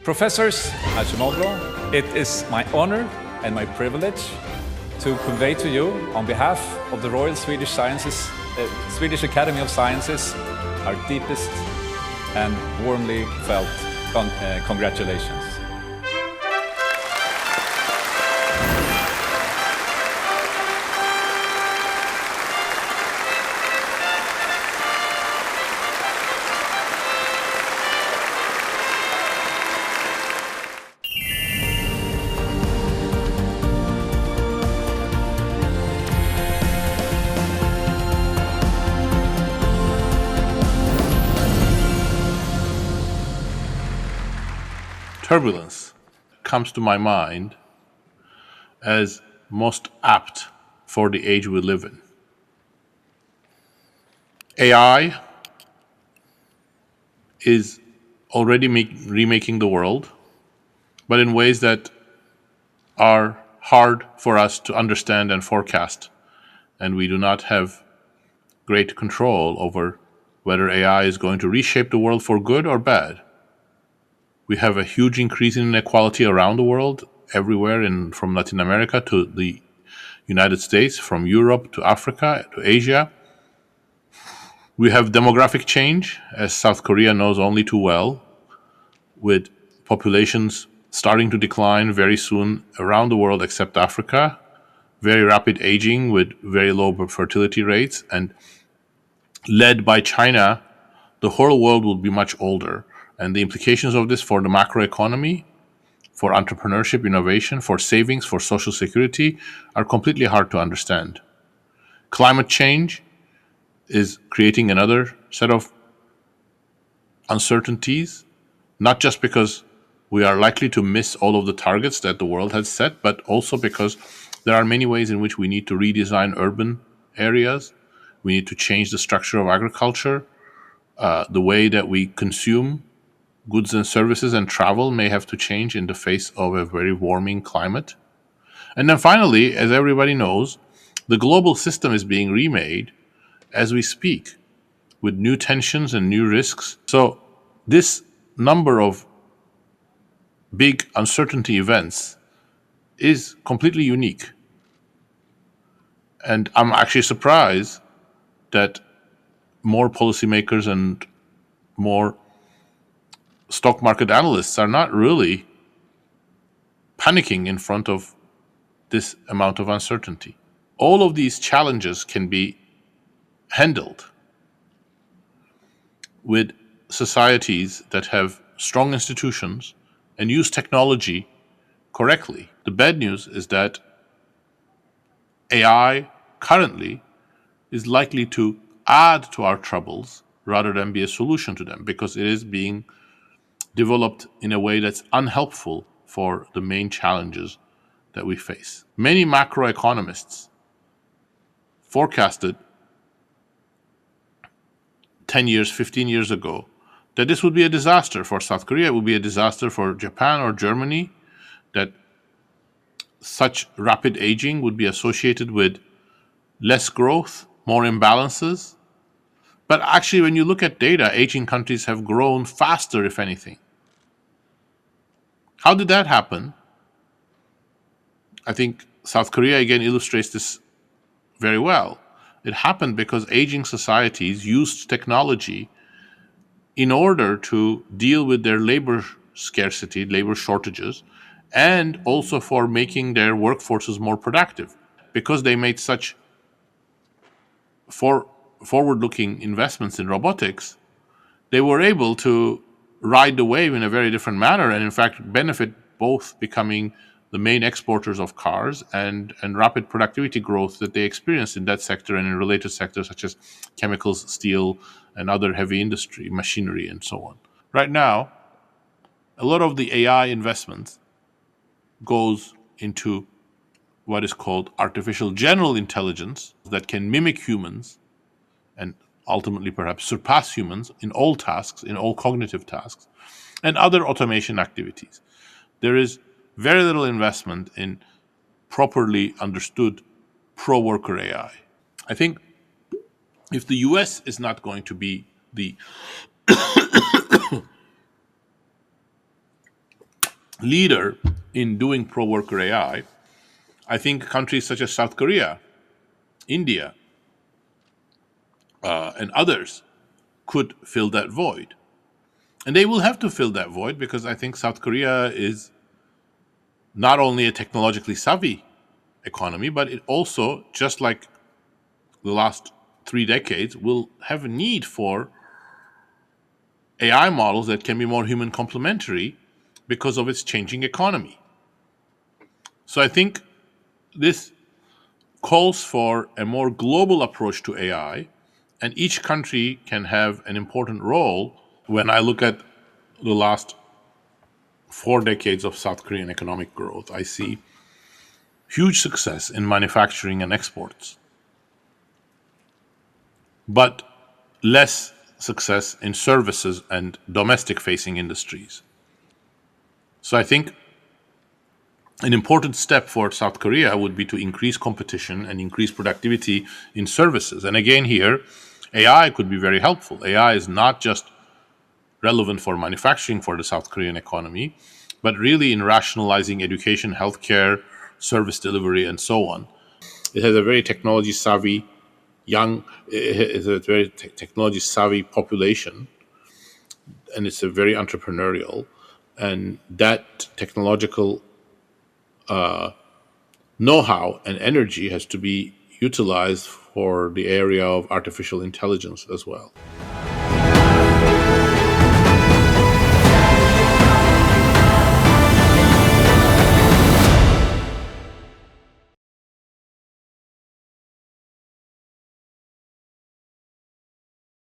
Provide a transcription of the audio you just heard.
Professors ACEMOGLU, it is my honor and my privilege to convey to you, on behalf of the Royal Swedish Academy of Sciences, our deepest and warmly felt congratulations. Turbulence comes to my mind as most apt for the age we live in. AI is already remaking the world, but in ways that are hard for us to understand and forecast, and we do not have great control over whether AI is going to reshape the world for good or bad. We have a huge increase in inequality around the world, everywhere, from Latin America to the United States, from Europe to Africa to Asia. We have demographic change, as South Korea knows only too well, with populations starting to decline very soon around the world except Africa, very rapid aging with very low fertility rates, and led by China, the whole world will be much older. And the implications of this for the macroeconomy, for entrepreneurship, innovation, for savings, for social security are completely hard to understand. Climate change is creating another set of uncertainties, not just because we are likely to miss all of the targets that the world has set, but also because there are many ways in which we need to redesign urban areas. We need to change the structure of agriculture. The way that we consume goods and services and travel may have to change in the face of a very warming climate. And then finally, as everybody knows, the global system is being remade as we speak, with new tensions and new risks. So this number of big uncertainty events is completely unique. And I'm actually surprised that more policymakers and more stock market analysts are not really panicking in front of this amount of uncertainty. All of these challenges can be handled with societies that have strong institutions and use technology correctly. The bad news is that AI currently is likely to add to our troubles rather than be a solution to them, because it is being developed in a way that's unhelpful for the main challenges that we face. Many macroeconomists forecasted 10 years, 15 years ago that this would be a disaster for South Korea, it would be a disaster for Japan or Germany, that such rapid aging would be associated with less growth, more imbalances. But actually, when you look at data, aging countries have grown faster, if anything. How did that happen? I think South Korea again illustrates this very well. It happened because aging societies used technology in order to deal with their labor scarcity, labor shortages, and also for making their workforces more productive. Because they made such forward-looking investments in robotics, they were able to ride the wave in a very different manner and in fact benefit both becoming the main exporters of cars and rapid productivity growth that they experienced in that sector and in related sectors such as chemicals, steel, and other heavy industry, machinery, and so on. Right now, a lot of the AI investment goes into what is called artificial general intelligence that can mimic humans and ultimately perhaps surpass humans in all tasks, in all cognitive tasks, and other automation activities. There is very little investment in properly understood pro-worker AI. I think if the US is not going to be the leader in doing pro-worker AI, I think countries such as South Korea, India, and others could fill that void. And they will have to fill that void because I think South Korea is not only a technologically savvy economy, but it also, just like the last 3 decades, will have a need for AI models that can be more human complementary because of its changing economy. So I think this calls for a more global approach to AI, and each country can have an important role. When I look at the last 4 decades of South Korean economic growth, I see huge success in manufacturing and exports, but less success in services and domestic facing industries. So I think an important step for South Korea would be to increase competition and increase productivity in services. And again, here, AI could be very helpful. AI is not just relevant for manufacturing for the South Korean economy, but really in rationalizing education, healthcare, service delivery, and so on. It has a very technology savvy technology savvy population, and it's a very entrepreneurial. And that technological know-how and energy has to be utilized for the area of artificial intelligence as well.